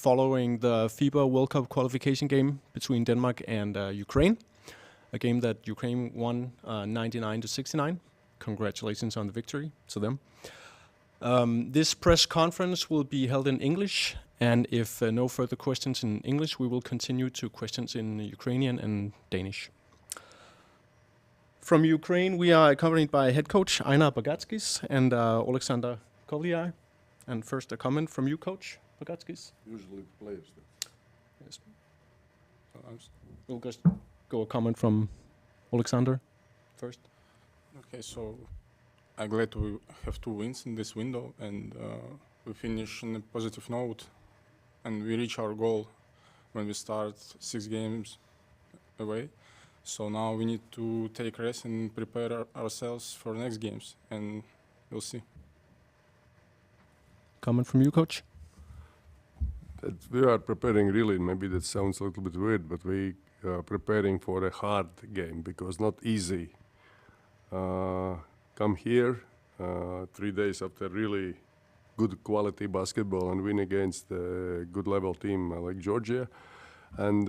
following the FIBA World Cup qualification game between Denmark and Ukraine, a game that Ukraine won 99-69. Congratulations on the victory to them. This press conference will be held in English, and if no further questions in English, we will continue to questions in Ukrainian and Danish. From Ukraine, we are accompanied by head coach Einar Bagatskis and Alexander Kovliai. And first, a comment from you, Coach Bagatskis. Usually players. Yes. We'll just go a comment from Alexander first. Okay, so I'm glad we have 2 wins in this window, and we finish on a positive note, and we reach our goal when we start 6 games away. So now we need to take rest and prepare ourselves for next games, and we'll see. Comment from you, Coach? That we are preparing really, maybe that sounds a little bit weird, but we are preparing for a hard game because not easy. Come here 3 days after really good quality basketball and win against a good level team like Georgia. And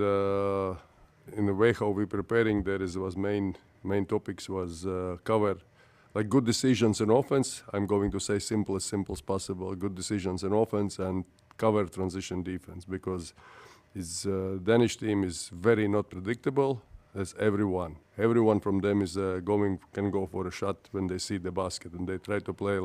in the way how we preparing, was main topics was cover like good decisions in offense. I'm going to say simple as possible. Good decisions in offense and cover transition defense, because his Danish team is very not predictable. As everyone from them is can go for a shot when they see the basket, and they try to play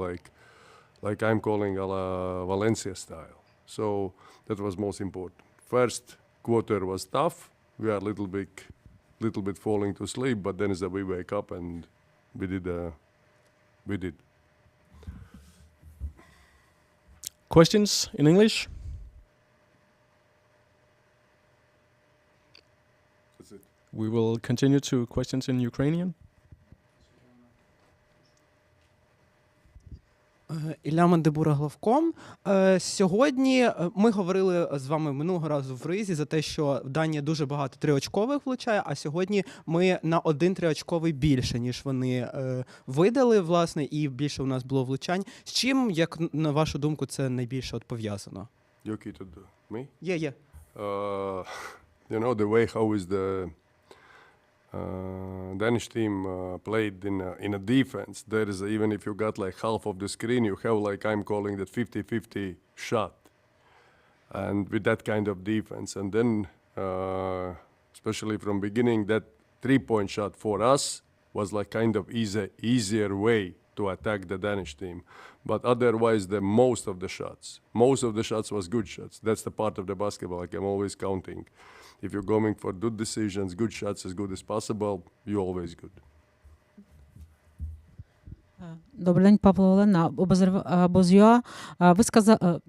like I'm calling a la Valencia style. So that was most important. First quarter was tough. We are a little bit falling to sleep, but then we wake up and we did. Questions in English? That's it. We will continue to questions in Ukrainian. Ілля Мандибура, главком. Сьогодні ми говорили з вами минулого разу в Ризі за те, що Данія дуже багато триочкових влучає, а сьогодні ми на 1 триочковий більше, ніж вони видали, власне, і більше у нас було влучань. З чим, як на вашу думку, це найбільше пов'язано? Yuki, to me? Yeah. The way how is the Danish team played in a defense. There is even if you got like half of the screen, you have like I'm calling that 50-50 shot, and with that kind of defense, and then especially from beginning, that 3-point shot for us was like kind of easier way to attack the Danish team. But otherwise, most of the shots was good shots. That's the part of the basketball. Like I'm always counting. If you're going for good decisions, good shots as good as possible, you're always good. Добрий день, Павло Олена, Бозюа. Ви сказали,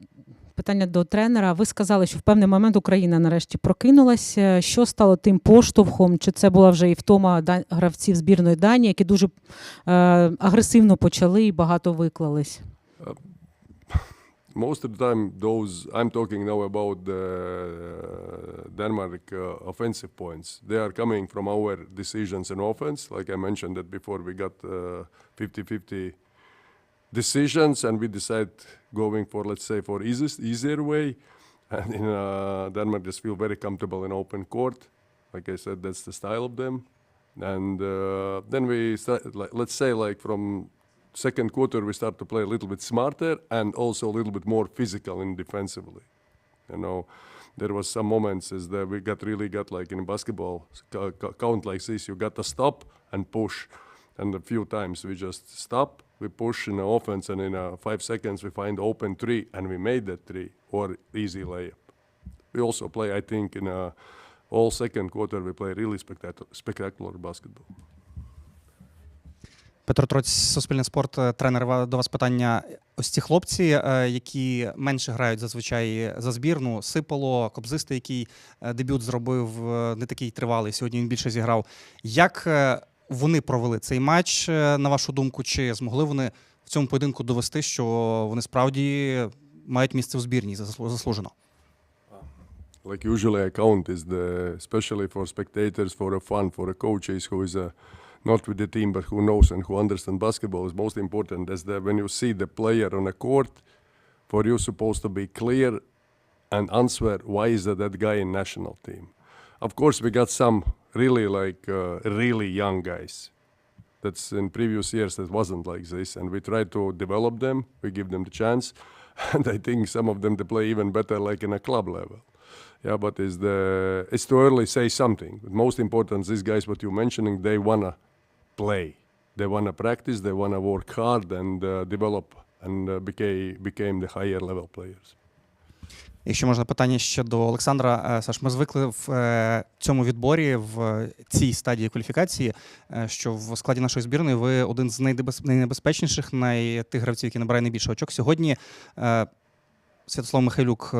питання до тренера. Ви сказали, що в певний момент Україна нарешті прокинулася. Що стало тим поштовхом? Чи це була вже і втома гравців збірної Данії, які дуже агресивно почали і багато виклались? Most of the time, I'm talking now about the Denmark offensive points. They are coming from our decisions in offense. Like I mentioned that before, we got 50-50 decisions, and we decide going for, let's say, for easier way. And in Denmark, just feel very comfortable in open court. Like I said, that's the style of them. And then we start, let's say, from second quarter, we start to play a little bit smarter and also a little bit more physical and defensively. There was some moments as that we really got like in basketball, count like this, you got to stop and push. And a few times we just stop, we push in the offense, and in 5 seconds we find open 3, and we made that 3 or easy layup. We also play, I think, in all second quarter we play really spectacular basketball. Петро Троць, Суспільне спорт. Тренер, до вас питання. Ось ці хлопці, які менше грають зазвичай за збірну, Сипало, Кобзисти, який дебют зробив не такий тривалий, сьогодні він більше зіграв. Як вони провели цей матч, на вашу думку, чи змогли вони в цьому поєдинку довести, що вони справді мають місце у збірній заслужено? Like usually I count is especially for spectators, for a fun, for a coaches who is not with the team but who knows and who understands basketball is most important. As when you see the player on a court, for you supposed to be clear and answer why is that guy in national team. Of course, we got some really really young guys. That's in previous years that wasn't like this, and we try to develop them. We give them the chance, and I think some of them to play even better, like in a club level. Yeah, but it's too early to say something. But most important, these guys, what you're mentioning, they wanna play, they wanna practice, they wanna work hard and develop, and became the higher level players. Якщо можна питання ще до Олександра. Саш, ми звикли в цьому відборі, в цій стадії кваліфікації, що в складі нашої збірної ви один з найнебезпечніших, тих гравців, які набирає найбільше очок. Сьогодні Святослав Михайлюк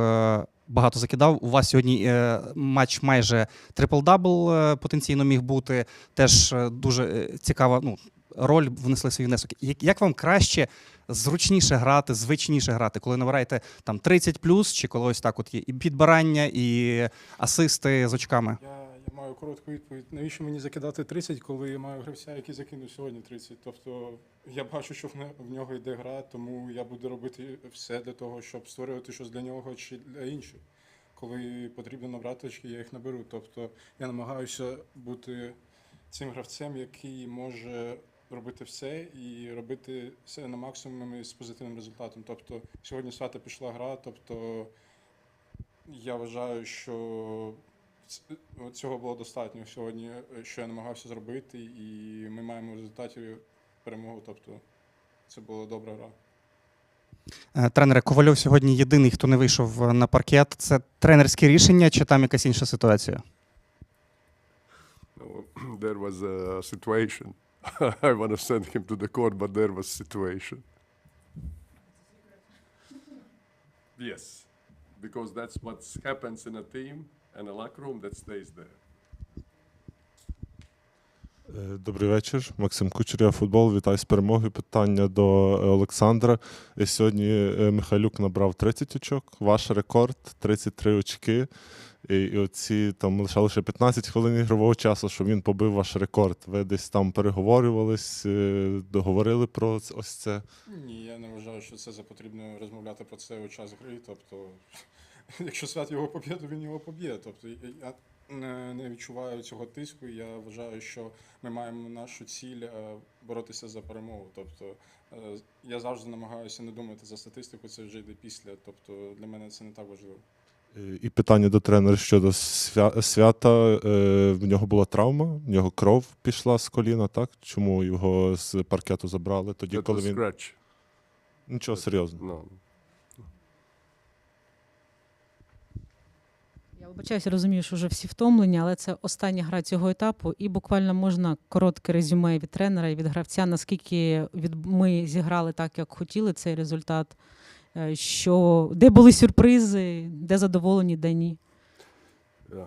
багато закидав. У вас сьогодні матч майже трипл-дабл потенційно міг бути. Теж дуже цікава роль, внесли свій внесок. Як вам краще, зручніше грати, звичніше грати, коли набираєте там 30+, чи коли ось так от є і підбирання, і асисти з очками? Я маю коротку відповідь. Навіщо мені закидати 30, коли я маю гравця, який закинув сьогодні 30? Тобто я бачу, що в нього йде гра, тому я буду робити все для того, щоб створювати щось для нього чи для інших. Коли потрібно набрати очки, я їх наберу. Тобто я намагаюся бути цим гравцем, який може робити все і робити все на максимум з позитивним результатом. Тобто сьогодні свята пішла гра, тобто я вважаю, що цього було достатньо сьогодні, що я намагався зробити, і ми маємо в результаті перемогу, тобто це була добра гра. Тренере, Ковальов сьогодні єдиний, хто не вийшов на паркет. Це тренерське рішення чи там якась інша ситуація? There was a situation. I want to send him to the court, but there was a situation. Yes, because that's what happens in a team and a locker room that stays there. Добрий вечір. Максим Кучер, футбол. Вітаю з перемогою. Питання до Олександра. Сьогодні Михайлюк набрав 30 очок. Ваш рекорд 33 очки. І оці там лишали ще 15 хвилин ігрового часу, щоб він побив ваш рекорд. Ви десь там переговорювались, договорили про ось це? Ні, я не вважаю, що це потрібно розмовляти про це у час гри. Тобто, якщо Свят його поб'є, то він його поб'є. Тобто, я не відчуваю цього тиску. Я вважаю, що ми маємо нашу ціль боротися за перемогу. Тобто, я завжди намагаюся не думати за статистику, це вже йде після. Тобто, для мене це не так важливо. І питання до тренера щодо Свята. В нього була травма, в нього кров пішла з коліна, так? Чому його з паркету забрали? Тоді, коли він... Scratch. Нічого серйозного. No. Я вибачаюся, розумію, що вже всі втомлені, але це остання гра цього етапу. І буквально можна коротке резюме від тренера і від гравця, наскільки ми зіграли так, як хотіли цей результат. Де були сюрпризи, де задоволені, де ні? Yeah.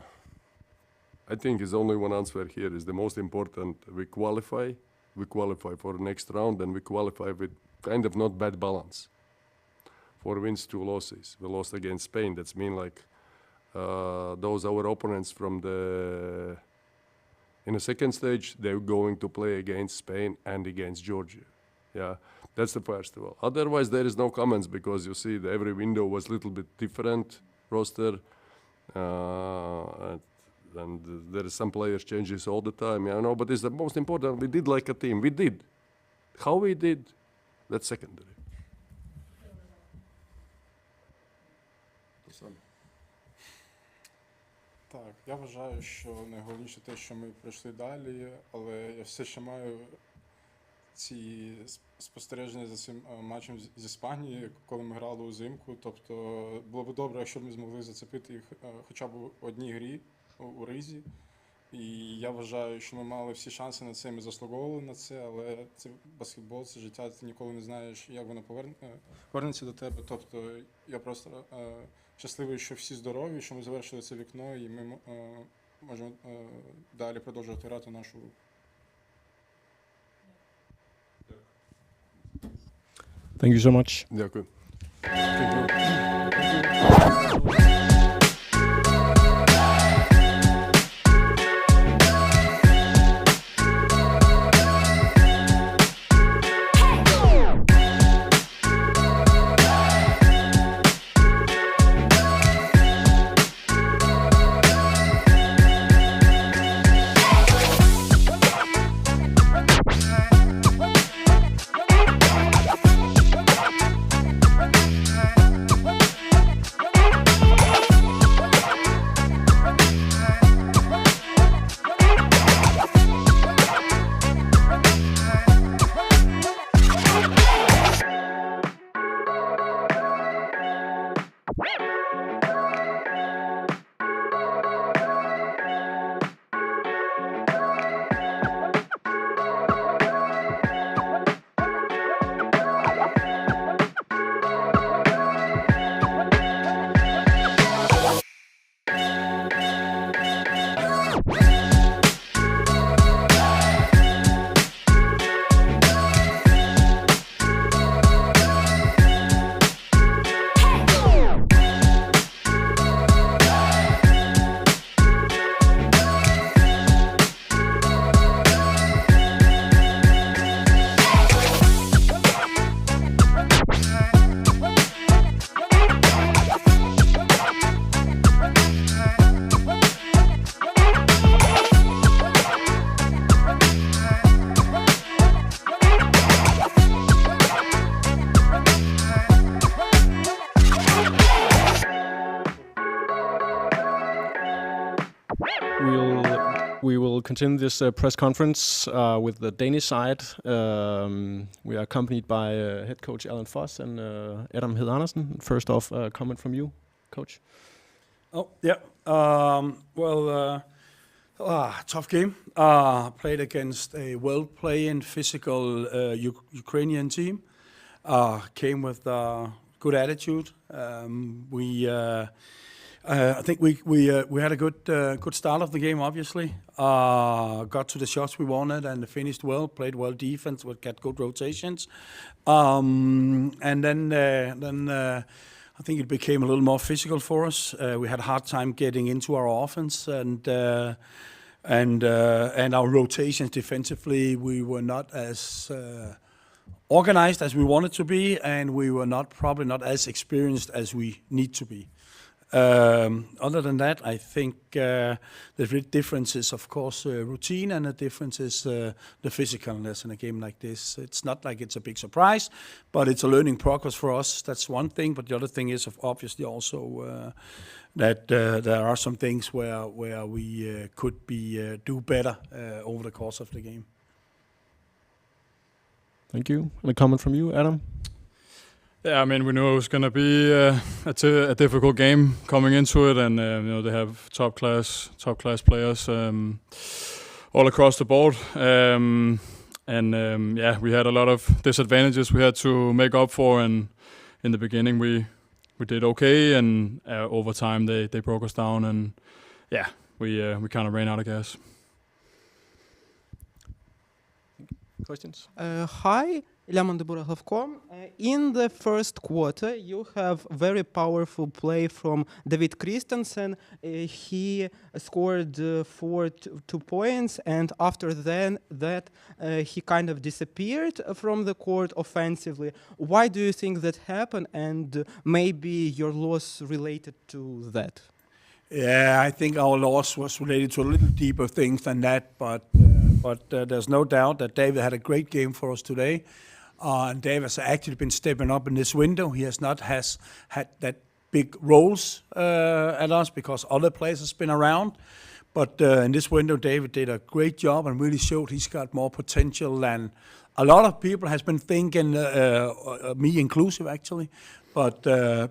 I think it's only one answer here is the most important. We qualify for next round, and we qualify with kind of not bad balance. 4 wins, 2 losses. We lost against Spain. That's mean like those our opponents from in the second stage, they're going to play against Spain and against Georgia. Yeah. That's the first of all. Otherwise, there is no comments because you see every window was a little bit different roster, and there is some players changes all the time. Yeah, no, but it's the most important. We did like a team. We did. How we did, that's secondary. Так, я вважаю, що найголовніше те, що ми пройшли далі, але я все ще маю ці спостереження за цим матчем з Іспанії, коли ми грали узимку. Тобто було б добре, якщо б ми змогли зацепити їх хоча б в одній грі у Ризі. І я вважаю, що ми мали всі шанси на це, ми заслуговували на це, але це баскетбол, це життя, ти ніколи не знаєш, як воно повернеться до тебе. Тобто я просто щасливий, що всі здорові, що ми завершили це вікно і ми можемо далі продовжувати грати нашу гру. Thank you so much. Дякую. we will continue this press conference with the Danish side. We are accompanied by head coach Alan Foss and Adam Hed Andersen. First off, comment from you, coach. Oh, yeah. Tough game. Played against a well-playing, physical Ukrainian team. Came with good attitude. I think we had a good start of the game. Obviously, got to the shots we wanted and finished well. Played well defense. We got good rotations, and then I think it became a little more physical for us. We had a hard time getting into our offense and our rotations defensively. We were not as organized as we wanted to be, and we were probably not as experienced as we need to be. Other than that, I think the difference is, of course, routine, and the difference is the physicalness in a game like this. It's not like it's a big surprise, but it's a learning progress for us. That's one thing. But the other thing is, obviously, also that there are some things where we could do better over the course of the game. Thank you. And a comment from you, Adam? Yeah, I mean, we knew it was going to be a difficult game coming into it, and they have top class players all across the board, we had a lot of disadvantages we had to make up for, and in the beginning we did okay, and over time they broke us down, and we kind of ran out of gas. Questions? Hi, Ilya Mandibura-Glavkom. In the first quarter, you have very powerful play from David Christensen. He scored 2 points, and after that he kind of disappeared from the court offensively. Why do you think that happened, and maybe your loss related to that? Yeah, I think our loss was related to a little deeper things than that, but there's no doubt that David had a great game for us today. And David has actually been stepping up in this window. He has not had that big roles at us because other players has been around. But in this window, David did a great job and really showed he's got more potential than a lot of people has been thinking, me inclusive, actually. But I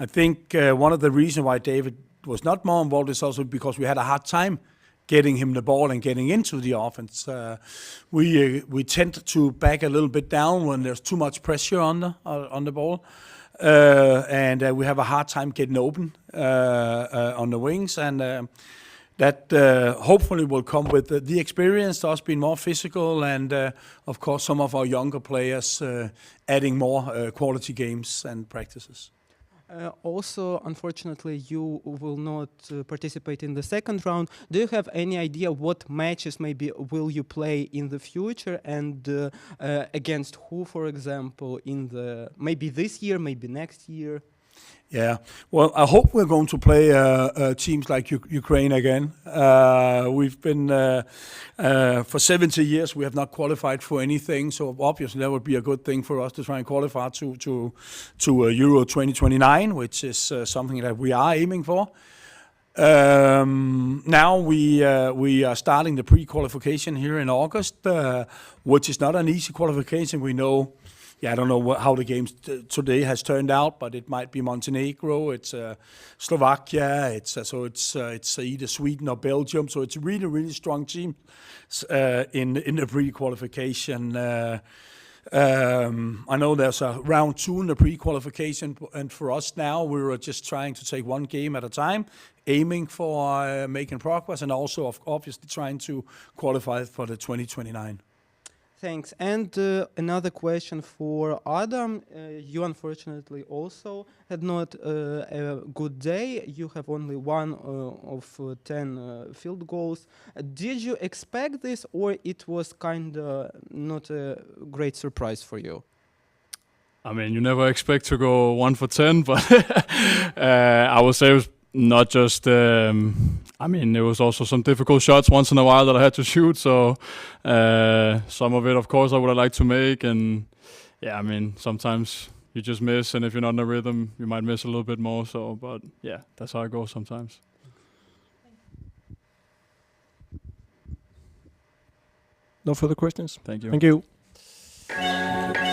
think one of the reasons why David was not more involved is also because we had a hard time getting him the ball and getting into the offense. We tend to back a little bit down when there's too much pressure on the ball, and we have a hard time getting open on the wings, and that hopefully will come with the experience, us being more physical, and of course some of our younger players adding more quality games and practices. Also, unfortunately, you will not participate in the second round. Do you have any idea what matches maybe will you play in the future, and against who, for example, maybe this year, maybe next year? Yeah, well, I hope we're going to play teams like Ukraine again. We've been, for 70 years, we have not qualified for anything, so obviously that would be a good thing for us to try and qualify to Euro 2029, which is something that we are aiming for. Now we are starting the pre-qualification here in August, which is not an easy qualification. We know. Yeah, I don't know how the games today has turned out, but it might be Montenegro, it's Slovakia, it's either Sweden or Belgium. So it's a really, really strong team in the pre-qualification. I know there's a round 2 in the pre-qualification, and for us now, we were just trying to take one game at a time, aiming for making progress, and also obviously trying to qualify for the 2029. Thanks. And another question for Adam. You unfortunately also had not a good day. You have only 1 of 10 field goals. Did you expect this, or it was kind of not a great surprise for you? I mean, you never expect to go 1 for 10, but I would say it was not just, I mean, there was also some difficult shots once in a while that I had to shoot. So some of it, of course, I would have liked to make. And yeah, I mean, sometimes you just miss. And if you're not in a rhythm, you might miss a little bit more. So, but yeah, that's how it goes sometimes. No further questions? Thank you. Thank you.